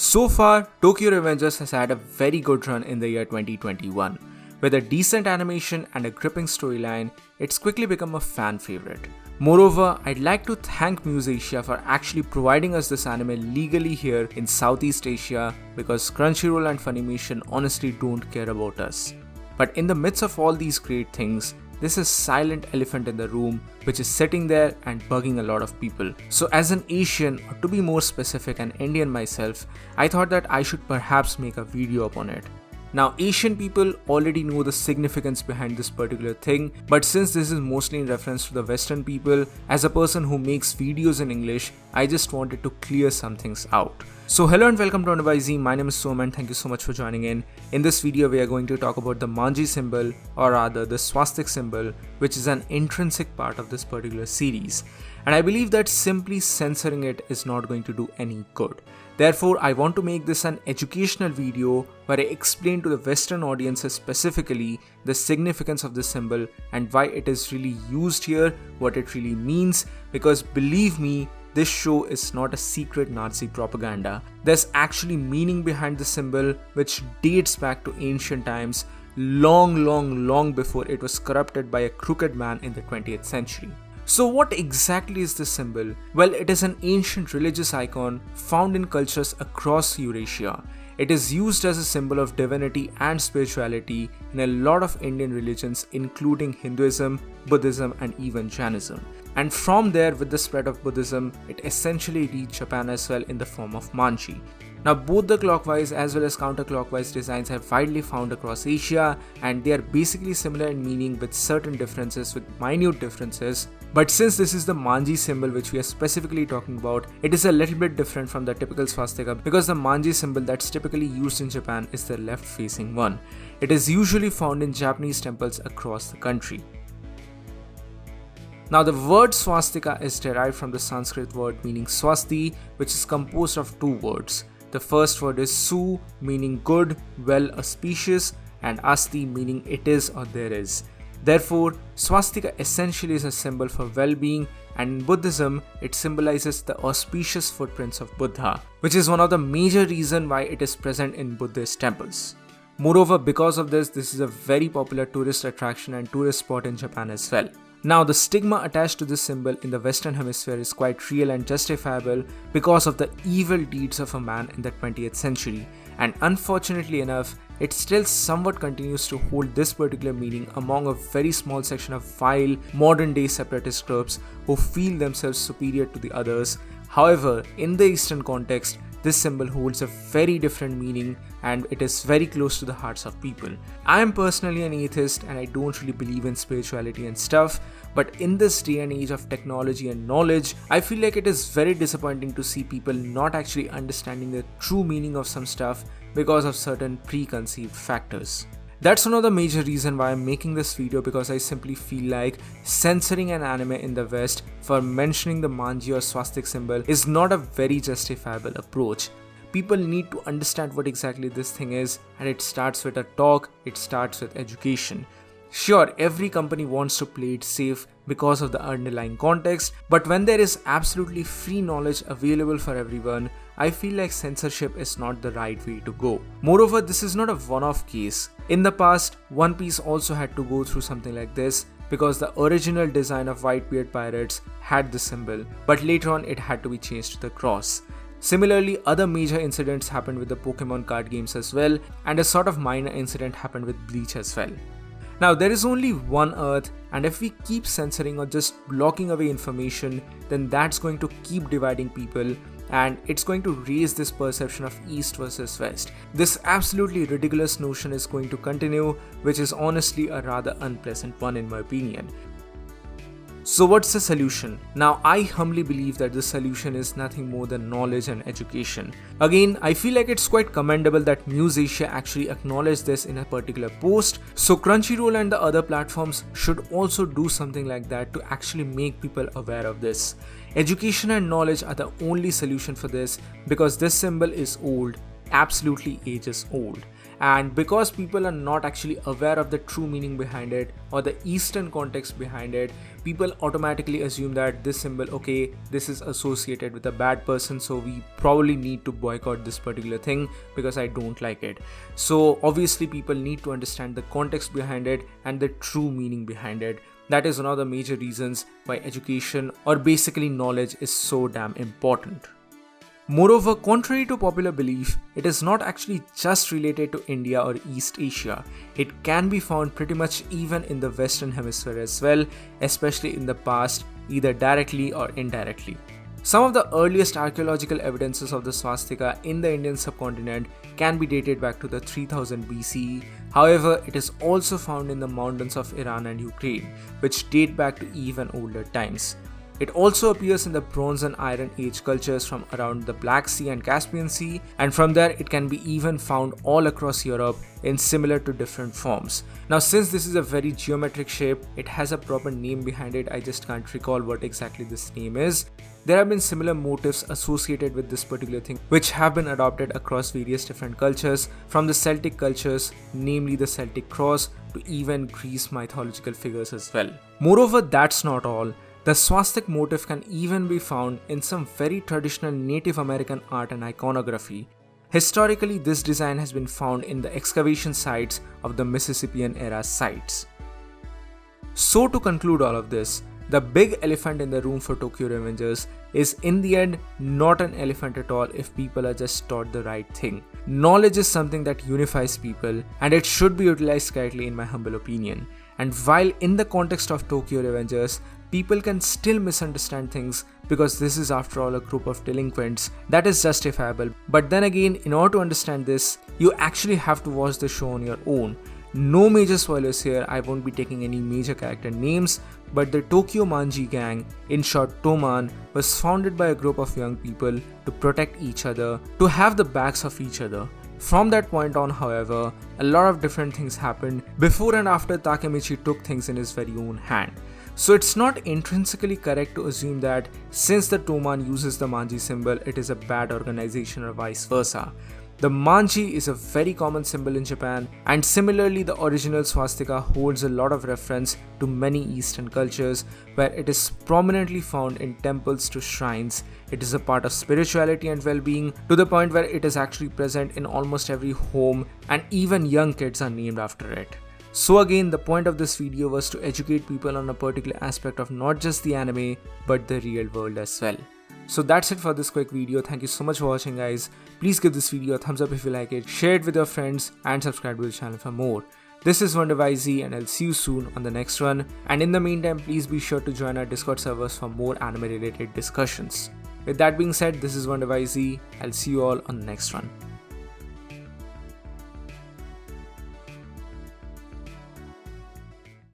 So far, Tokyo Revengers has had a very good run in the year 2021. With a decent animation and a gripping storyline, it's quickly become a fan favorite. Moreover, I'd like to thank WhyZ Asia for actually providing us this anime legally here in Southeast Asia, because Crunchyroll and Funimation honestly don't care about us. But in the midst of all these great things, this is silent elephant in the room which is sitting there and bugging a lot of people. So as an Asian, or to be more specific an Indian myself, I thought that I should perhaps make a video upon it. Now Asian people already know the significance behind this particular thing, but since this is mostly in reference to the Western people, as a person who makes videos in English, I just wanted to clear some things out. So hello and welcome to WhyZ. My name is Som and thank you so much for joining in. In this video we are going to talk about the Manji symbol, or rather the swastika symbol, which is an intrinsic part of this particular series. And I believe that simply censoring it is not going to do any good. Therefore, I want to make this an educational video where I explain to the Western audiences specifically the significance of this symbol and why it is really used here, what it really means, because believe me, this show is not a secret Nazi propaganda. There's actually meaning behind the symbol which dates back to ancient times, long before it was corrupted by a crooked man in the 20th century. So what exactly is this symbol? Well, it is an ancient religious icon found in cultures across Eurasia. It is used as a symbol of divinity and spirituality in a lot of Indian religions, including Hinduism, Buddhism and even Jainism. And from there, with the spread of Buddhism, it essentially reached Japan as well in the form of Manji. Now both the clockwise as well as counterclockwise designs are widely found across Asia, and they are basically similar in meaning with certain differences, with minute differences. But since this is the Manji symbol which we are specifically talking about, it is a little bit different from the typical swastika, because the Manji symbol that's typically used in Japan is the left facing one. It is usually found in Japanese temples across the country. Now the word swastika is derived from the Sanskrit word meaning swasti, which is composed of two words. The first word is su, meaning good, well, auspicious, and asti, meaning it is or there is. Therefore, swastika essentially is a symbol for well-being, and in Buddhism, it symbolizes the auspicious footprints of Buddha, which is one of the major reasons why it is present in Buddhist temples. Moreover, because of this is a very popular tourist attraction and tourist spot in Japan as well. Now, the stigma attached to this symbol in the Western Hemisphere is quite real and justifiable because of the evil deeds of a man in the 20th century, and unfortunately enough, it still somewhat continues to hold this particular meaning among a very small section of vile modern-day separatist groups who feel themselves superior to the others. However, in the Eastern context, this symbol holds a very different meaning and it is very close to the hearts of people. I am personally an atheist and I don't really believe in spirituality and stuff, but in this day and age of technology and knowledge, I feel like it is very disappointing to see people not actually understanding the true meaning of some stuff because of certain preconceived factors. That's one of the major reasons why I'm making this video, because I simply feel like censoring an anime in the West for mentioning the Manji or swastika symbol is not a very justifiable approach. People need to understand what exactly this thing is, and it starts with a talk, it starts with education. Sure, every company wants to play it safe because of the underlying context, but when there is absolutely free knowledge available for everyone, I feel like censorship is not the right way to go. Moreover, this is not a one-off case. In the past, One Piece also had to go through something like this because the original design of Whitebeard pirates had the symbol, but later on it had to be changed to the cross. Similarly, other major incidents happened with the Pokemon card games as well, and a sort of minor incident happened with Bleach as well. Now, there is only one Earth, and if we keep censoring or just blocking away information, then that's going to keep dividing people, and it's going to raise this perception of East versus West. This absolutely ridiculous notion is going to continue, which is honestly a rather unpleasant one in my opinion. So what's the solution? Now, I humbly believe that the solution is nothing more than knowledge and education. Again, I feel like it's quite commendable that WhyZ Asia actually acknowledged this in a particular post. So Crunchyroll and the other platforms should also do something like that to actually make people aware of this. Education and knowledge are the only solution for this, because this symbol is old, absolutely ages old. And because people are not actually aware of the true meaning behind it or the Eastern context behind it, people automatically assume that this symbol, okay, this is associated with a bad person, so we probably need to boycott this particular thing because I don't like it. So obviously people need to understand the context behind it and the true meaning behind it. That is one of the major reasons why education, or basically knowledge, is so damn important. Moreover, contrary to popular belief, it is not actually just related to India or East Asia. It can be found pretty much even in the Western Hemisphere as well, especially in the past, either directly or indirectly. Some of the earliest archaeological evidences of the swastika in the Indian subcontinent can be dated back to the 3000 BCE. However, it is also found in the mountains of Iran and Ukraine, which date back to even older times. It also appears in the Bronze and Iron Age cultures from around the Black Sea and Caspian Sea, and from there it can be even found all across Europe in similar to different forms. Now, since this is a very geometric shape, it has a proper name behind it. I just can't recall what exactly this name is. There have been similar motifs associated with this particular thing which have been adopted across various different cultures, from the Celtic cultures, namely the Celtic cross, to even Greece mythological figures as well. Moreover, that's not all. The swastik motif can even be found in some very traditional Native American art and iconography. Historically, this design has been found in the excavation sites of the Mississippian era sites. So to conclude all of this, the big elephant in the room for Tokyo Revengers is in the end not an elephant at all if people are just taught the right thing. Knowledge is something that unifies people, and it should be utilized correctly in my humble opinion. And while in the context of Tokyo Revengers, people can still misunderstand things because this is after all a group of delinquents, that is justifiable. But then again, in order to understand this, you actually have to watch the show on your own. No major spoilers here, I won't be taking any major character names, but the Tokyo Manji gang, in short Toman, was founded by a group of young people to protect each other, to have the backs of each other. From that point on, however, a lot of different things happened before and after Takemichi took things in his very own hand. So it's not intrinsically correct to assume that since the Toman uses the Manji symbol, it is a bad organization or vice versa. The Manji is a very common symbol in Japan, and similarly the original swastika holds a lot of reference to many Eastern cultures where it is prominently found in temples to shrines. It is a part of spirituality and well-being, to the point where it is actually present in almost every home, and even young kids are named after it. So again, the point of this video was to educate people on a particular aspect of not just the anime but the real world as well. So that's it for this quick video. Thank you so much for watching, guys. Please give this video a thumbs up if you like it, share it with your friends, and subscribe to the channel for more. This is WhyZ, and I'll see you soon on the next one. And in the meantime, please be sure to join our Discord servers for more anime related discussions. With that being said, this is WhyZ. I'll see you all on the next one.